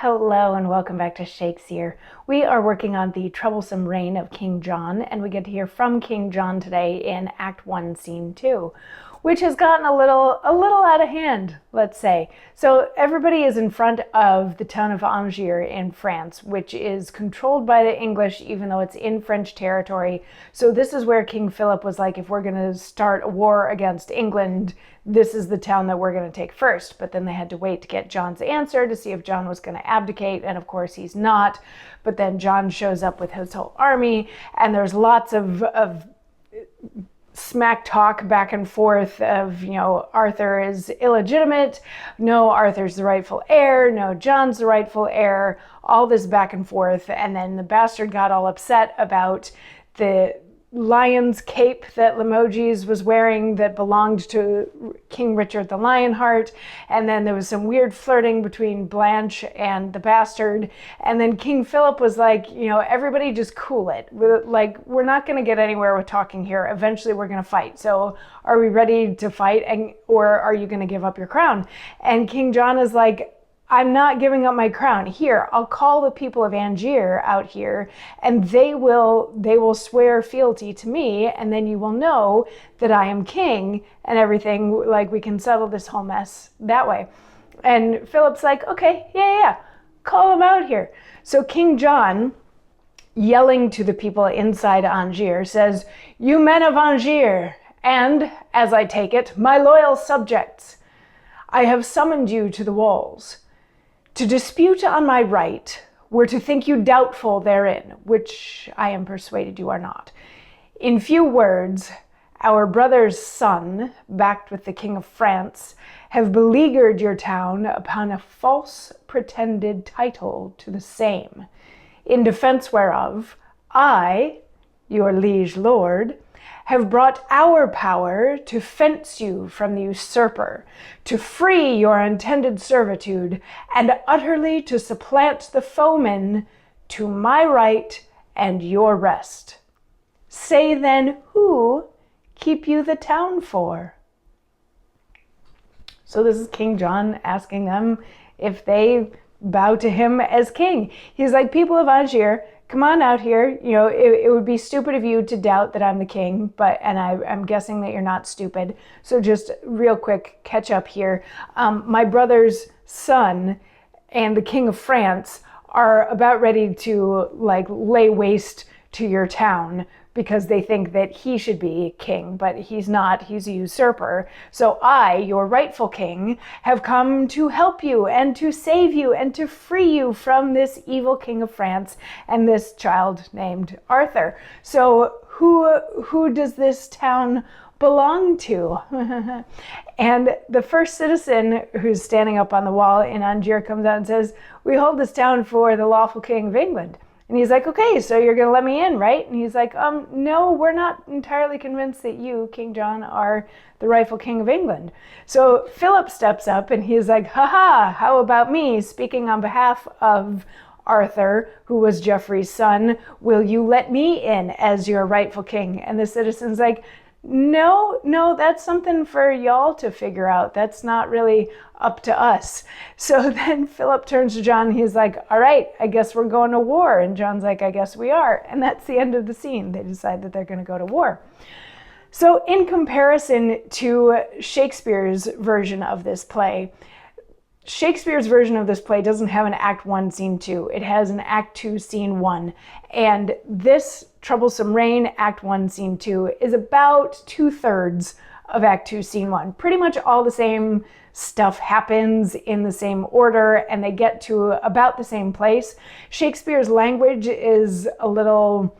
Hello and welcome back to Shakesyear. We are working on the troublesome reign of King John, and we get to hear from King John today in Act 1, Scene 2, which has gotten a little out of hand, let's say. So everybody is in front of the town of Angers in France, which is controlled by the English, even though it's in French territory. So this is where King Philip was like, if we're going to start a war against England, this is the town that we're going to take first. But then they had to wait to get John's answer to see if John was going to abdicate. And of course he's not. But then John shows up with his whole army, and there's lots of smack talk back and forth of, Arthur is illegitimate. No, Arthur's the rightful heir. No, John's the rightful heir. All this back and forth. And then the bastard got all upset about the lion's cape that Limoges was wearing that belonged to King Richard the Lionheart. And then there was some weird flirting between Blanche and the bastard. And then King Philip was like, everybody just cool it. We're not going to get anywhere with talking here. Eventually we're going to fight. So are we ready to fight? Or are you going to give up your crown? And King John is like, I'm not giving up my crown. Here, I'll call the people of Angers out here, and they will swear fealty to me, and then you will know that I am king and everything. Like, we can settle this whole mess that way. And Philip's like, okay, yeah, call them out here. So King John, yelling to the people inside Angers, says, "You men of Angers, and, as I take it, my loyal subjects, I have summoned you to the walls. To dispute on my right were to think you doubtful therein, which I am persuaded you are not. In few words, our brother's son, backed with the King of France, have beleaguered your town upon a false pretended title to the same, in defense whereof I, your liege lord, have brought our power to fence you from the usurper, to free your intended servitude, and utterly to supplant the foeman to my right and your rest. Say then, who keep you the town for?" So this is King John asking them if they bow to him as king. He's like, people of Angers, come on out here. It would be stupid of you to doubt that I'm the king, and I'm guessing that you're not stupid. So just real quick, catch up here. My brother's son and the King of France are about ready to lay waste to your town because they think that he should be king, but he's not. He's a usurper. So I, your rightful king, have come to help you and to save you and to free you from this evil King of France and this child named Arthur. So who does this town belong to? And the first citizen who's standing up on the wall in Angers comes out and says, "We hold this town for the lawful King of England." And he's like, "Okay, so you're going to let me in, right?" And he's like, "No, we're not entirely convinced that you, King John, are the rightful King of England." So Philip steps up and he's like, "Haha, how about me speaking on behalf of Arthur, who was Geoffrey's son? Will you let me in as your rightful king?" And the citizen's like, No, that's something for y'all to figure out. That's not really up to us. So then Philip turns to John and he's like, "All right, I guess we're going to war." And John's like, "I guess we are." And that's the end of the scene. They decide that they're going to go to war. So in comparison to Shakespeare's version of this play, Shakespeare's version of this play doesn't have an Act 1, Scene 2. It has an Act 2, Scene 1. And this Troublesome Reign, Act 1, Scene 2, is about 2/3 of Act 2, Scene 1. Pretty much all the same stuff happens in the same order, and they get to about the same place. Shakespeare's language is a little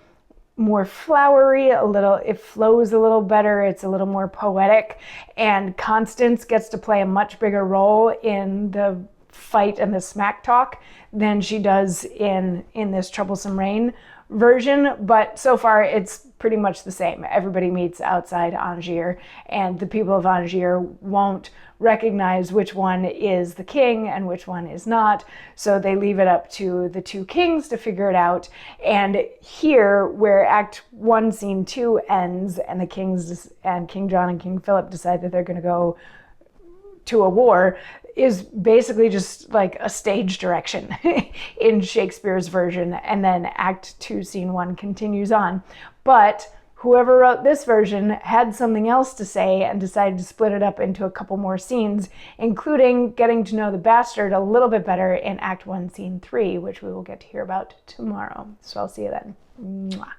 more flowery, it flows a little better, it's a little more poetic, and Constance gets to play a much bigger role in the fight and the smack talk than she does in this Troublesome Reign version, but so far it's pretty much the same. Everybody meets outside Angers, and the people of Angers won't recognize which one is the king and which one is not, so they leave it up to the two kings to figure it out. And here, where Act 1, Scene 2 ends, and the kings and King John and King Philip decide that they're going to go to a war is basically just like a stage direction in Shakespeare's version, and then Act 2, Scene 1 continues on. But whoever wrote this version had something else to say and decided to split it up into a couple more scenes, including getting to know the bastard a little bit better in Act 1, Scene 3, which we will get to hear about tomorrow. So I'll see you then. Mwah.